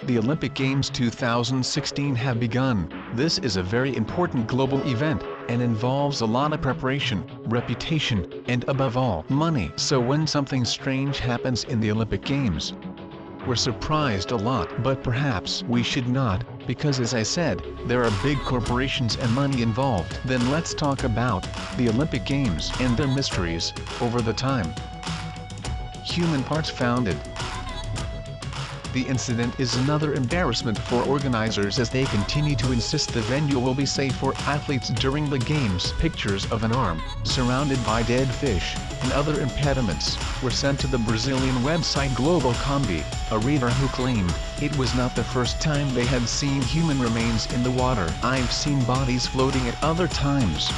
The Olympic Games 2016 have begun. This is a very important global event, and involves a lot of preparation, reputation, and above all, money. So when something strange happens in the Olympic Games, we're surprised a lot, but perhaps we should not, because as I said, there are big corporations and money involved. Then let's talk about the Olympic Games and their mysteries over the time. Human parts founded. The incident is another embarrassment for organizers as they continue to insist the venue will be safe for athletes during the games. Pictures of an arm, surrounded by dead fish, and other impediments, were sent to the Brazilian website Global Combi, a reader who claimed, "It was not the first time they had seen human remains in the water. I've seen bodies floating at other times.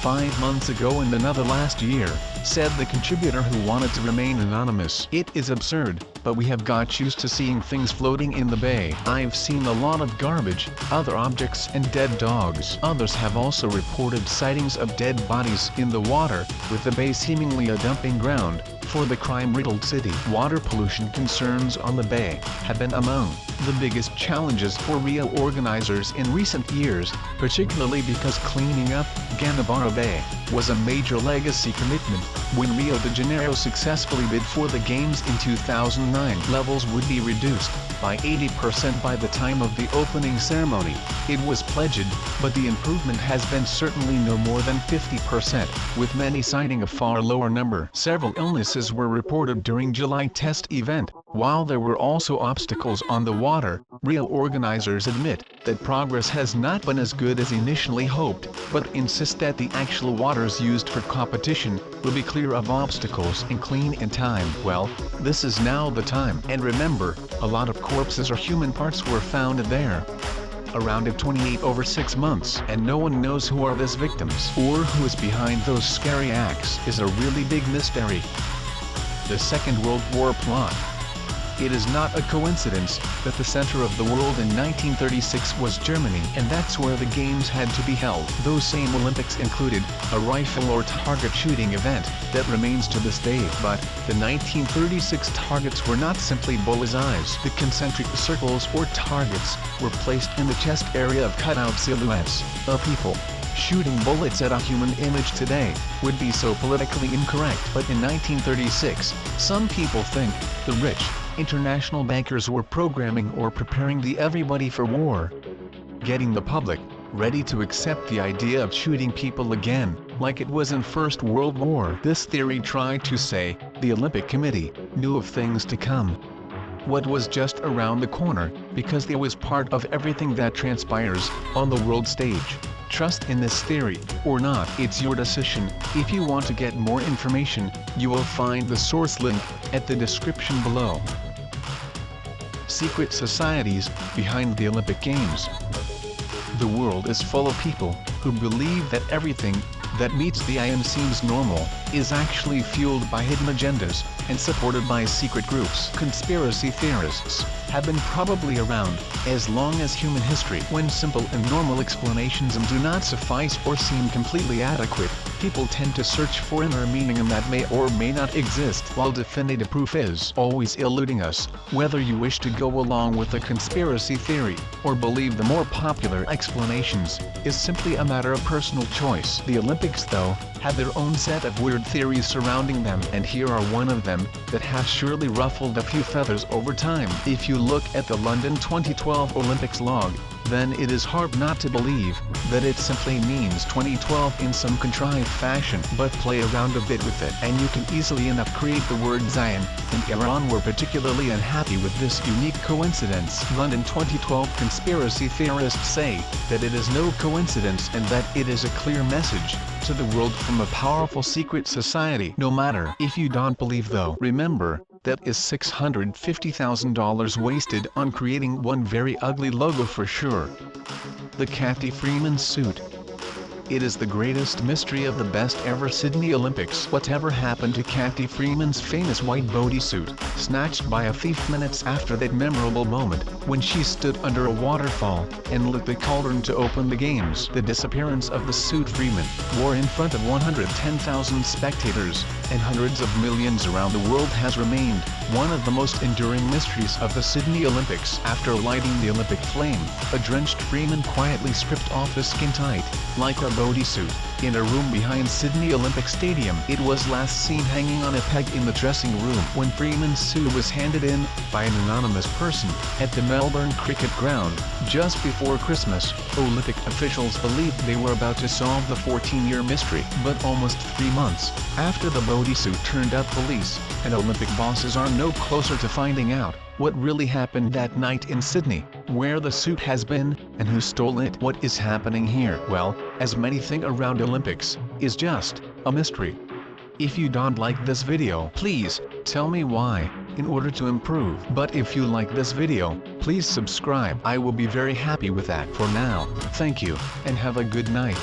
5 months ago and another last year," said the contributor who wanted to remain anonymous. "It is absurd, but we have got used to seeing things floating in the bay. I've seen a lot of garbage, other objects and dead dogs." Others have also reported sightings of dead bodies in the water, with the bay seemingly a dumping ground for the crime-riddled city. Water pollution concerns on the bay have been among the biggest challenges for Rio organizers in recent years, particularly because cleaning up Guanabara Bay was a major legacy commitment. When Rio de Janeiro successfully bid for the Games in 2009, levels would be reduced by 80% by the time of the opening ceremony. It was pledged, but the improvement has been certainly no more than 50%, with many citing a far lower number. Several illnesses were reported during July test event. While there were also obstacles on the water, Rio organizers admit that progress has not been as good as initially hoped, but insist that the actual waters used for competition will be clear of obstacles and clean in time. Well, this is now the time. And remember, a lot of corpses or human parts were found there. Around 28 over 6 months, and no one knows who are these victims or who is behind those scary acts. Is a really big mystery. The Second World War plot. It is not a coincidence that the center of the world in 1936 was Germany, and that's where the games had to be held. Those same Olympics included a rifle or target shooting event that remains to this day, but the 1936 targets were not simply bullseyes. The concentric circles or targets were placed in the chest area of cut-out silhouettes of people. Shooting bullets at a human image today would be so politically incorrect, but in 1936, some people think the rich, international bankers were programming or preparing the everybody for war, getting the public ready to accept the idea of shooting people again, like it was in First World War. This theory tried to say the Olympic Committee knew of things to come, what was just around the corner, because there was part of everything that transpires on the world stage. Trust in this theory, or not, it's your decision. If you want to get more information, you will find the source link at the description below. Secret societies behind the Olympic Games. The world is full of people who believe that everything that meets the eye and seems normal is actually fueled by hidden agendas and supported by secret groups. Conspiracy theorists have been probably around as long as human history. When simple and normal explanations do not suffice or seem completely adequate, people tend to search for inner meaning and that may or may not exist, while definitive proof is always eluding us. Whether you wish to go along with the conspiracy theory or believe the more popular explanations is simply a matter of personal choice. The Olympics, though, have their own set of weird theories surrounding them, and here are one of them that has surely ruffled a few feathers over time. If you look at the London 2012 Olympics log, then it is hard not to believe that it simply means 2012 in some contrived fashion. But play around a bit with it, and you can easily enough create the word Zion, and Iran were particularly unhappy with this unique coincidence. London 2012 conspiracy theorists say that it is no coincidence and that it is a clear message to the world from a powerful secret society. No matter if you don't believe, though, remember, that is $650,000 wasted on creating one very ugly logo for sure. The Cahty Freeman suit. It is the greatest mystery of the best ever Sydney Olympics. Whatever happened to Cahty Freeman's famous white bodysuit, snatched by a thief minutes after that memorable moment? when she stood under a waterfall and lit the cauldron to open the games. The disappearance of the suit Freeman wore in front of 110,000 spectators and hundreds of millions around the world has remained one of the most enduring mysteries of the Sydney Olympics. After lighting the Olympic flame, a drenched Freeman quietly stripped off his skin tight, like a bodysuit, in a room behind Sydney Olympic Stadium. It was last seen hanging on a peg in the dressing room when Freeman's suit was handed in by an anonymous person at the Melbourne Cricket Ground just before Christmas. Olympic officials believed they were about to solve the 14-year mystery, but almost 3 months after the bodysuit turned up, police and Olympic bosses are no closer to finding out what really happened that night in Sydney, where the suit has been, and who stole it. What is happening here? Well, as many think around Olympics, is just a mystery. If you don't like this video, please tell me why, in order to improve. But if you like this video, please subscribe. I will be very happy with that. For now, thank you, and have a good night.